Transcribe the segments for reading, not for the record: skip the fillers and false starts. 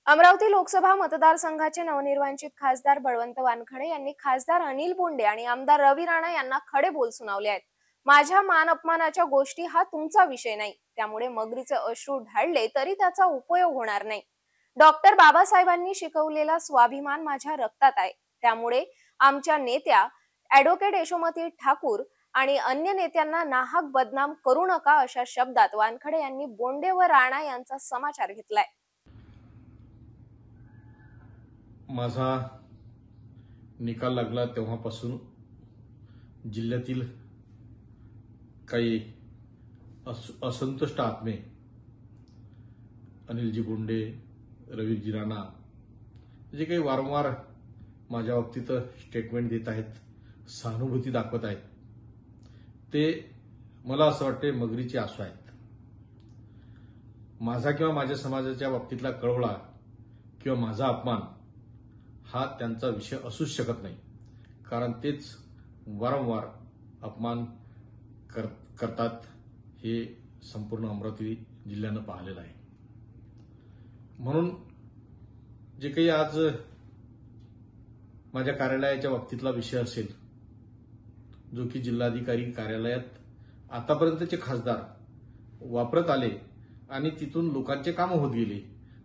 अमरावती लोकसभा मतदारसंघाचे नवनिर्वाचित खासदार बळवंत वानखडे यांनी खासदार अनिल बोंडे आणि आमदार रवी राणा यांना खडे बोल सुनावले आहेत। माझ्या मान अपमानाच्या गोष्टी हा तुमचा विषय नाही, त्यामुळे मगरीचे अश्रू ढाळले तरी त्याचा उपयोग होणार नाही। डॉक्टर बाबासाहेबांनी शिकवलेला स्वाभिमान माझ्या रक्तात आहे, त्यामुळे आमच्या नेत्या ॲडव्होकेट यशोमती ठाकूर आणि अन्य नेत्यांना नाहक बदनाम करू नका, अशा शब्दात वानखडे यांनी बोंडे व राणा यांचा समाचार घेतलाय। माझा निकाल लागला तेव्हापासून जिल्ह्यातील काही असंतुष्ट आत्मे अनिलजी बोंडे, रवीजी राणा जे काही वारंवार माझ्या बाबतीत स्टेटमेंट देत आहेत, सहानुभूती दाखवत आहेत, ते मला असं वाटते मगरीचे आसू आहेत। माझा किंवा माझ्या समाजाच्या बाबतीतला कळवळा किंवा माझा अपमान हा त्यांचा विषय असूच शकत नाही, कारण तेच वारंवार अपमान करतात हे संपूर्ण अमरावती जिल्ह्यानं पाहिलेलं आहे। म्हणून जे काही आज माझ्या कार्यालयाच्या बाबतीतला विषय असेल, जो की जिल्हाधिकारी कार्यालयात आतापर्यंतचे खासदार वापरत आले आणि तिथून लोकांचे कामं होत गेले,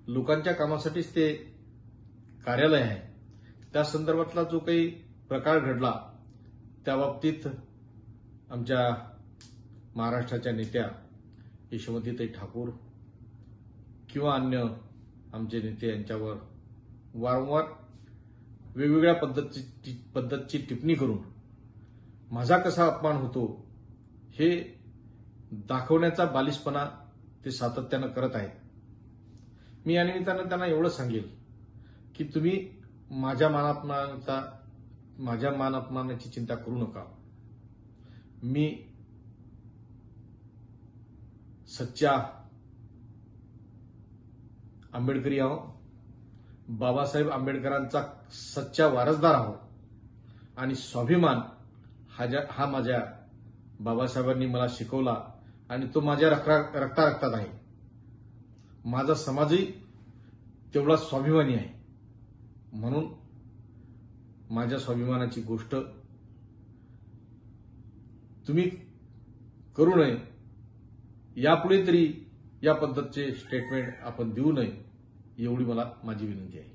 लोकांच्या कामासाठीच ते कार्यालय आहे, त्या संदर्भातला जो काही प्रकार घडला त्या बाबतीत आमच्या महाराष्ट्राच्या नेत्या यशोमतीताई ठाकूर किंवा अन्य आमचे नेते यांच्यावर वारंवार वेगवेगळ्या पद्धतीची टिप्पणी करून माझा कसा अपमान होतो हे दाखवण्याचा बालिशपणा ते सातत्यानं करत आहेत। मी या निमित्तानं त्यांना एवढं सांगेल की तुम्ही माझ्या मान अपमानाची चिंता करू नका। मी सच्चा आंबेडकरी आहो, बाबासाहेब आंबेडकरांचा सच्चा वारसदार आहो आणि स्वाभिमान हा माझ्या बाबासाहेबांनी मला शिकवला आणि तो माझ्या रक्तात आहे। माझा समाजही तेवढा स्वाभिमानी आहे, म्हणून माझ्या स्वाभिमानाची गोष्ट तुम्ही करू नये, यापुढे तरी या पद्धतीचे स्टेटमेंट आपण देऊ नये, एवढी माझी विनंती आहे।